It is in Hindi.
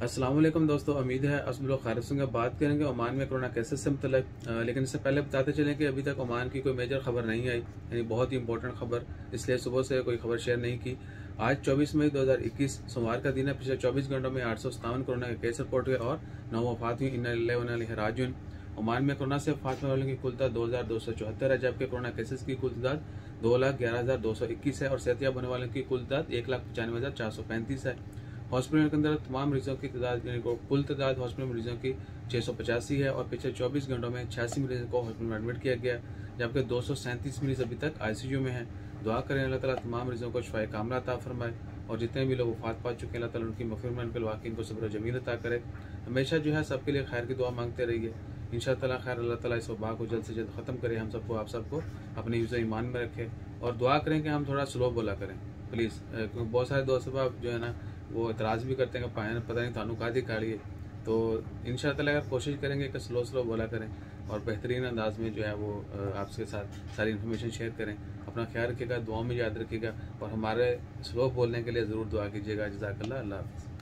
अस्सलाम वालेकुम दोस्तों, उम्मीद है आप सब लोग खैरियत से होंगे। बात करेंगे ओमान में कोरोना केसेस से मतलब, लेकिन इससे पहले बताते चलें कि अभी तक ओमान की कोई मेजर खबर नहीं आई, यानी बहुत ही इंपॉर्टेंट खबर, इसलिए सुबह से कोई खबर शेयर नहीं की। आज 24 मई 2021 सोमवार का दिन है। पिछले 24 घंटों में 857 कोरोना के केस रिपोर्ट हुए और 9 वफात हुई। इन्ना लिल्लाहि व इन्ना इलैहि राजिऊन। ओमान में कोरोना से वफात होने वालों की कुल तादाद 2274 है, जबकि कोरोना केसेस की कुल तादाद 2,11,221 है और सेहतियाब होने वालों की कुल तादाद 1,95,435 है। हॉस्पिटल के अंदर तमाम मरीजों की तादाद यानी कुल तादाद हॉस्पिटल मरीजों की 685 है और पिछले 24 घंटों में 86 मरीजों को हॉस्पिटल में एडमिट किया गया, जबकि 237 मरीज अभी तक आईसीयू में हैं। दुआ करें अल्लाह ताला तमाम मरीजों को शिफाए कामला अता फरमाए और जितने भी लोग वफात पा चुके हैं अल्लाह ताला उनकी मग़फ़िरत में उनके वाक़ईन को सब्र जमील अता करे। हमेशा जो है सबके लिए खैर की दुआ मांगते रहिए। इंशाअल्लाह खैर अल्लाह ताला इस वबा को जल्द से जल्द ख़त्म करे, हम सबको आप सबको अपने हिफ्ज़ ईमान में रखे और दुआ करें कि हम थोड़ा स्लो बोला करें प्लीज़, क्योंकि बहुत सारे दोस्त साहब जो है ना वो एतराज़ भी करते हैं कि पायन पता नहीं थानू कादी काढ़िए। तो इंशाअल्लाह अगर कोशिश करेंगे कि स्लो स्लो बोला करें और बेहतरीन अंदाज में जो है वो आपके साथ सारी इन्फॉर्मेशन शेयर करें। अपना ख्याल रखिएगा, दुआ में याद रखिएगा और हमारे स्लो बोलने के लिए ज़रूर दुआ कीजिएगा। जज़ाकल्लाह, अल्लाह हाफ़िज़।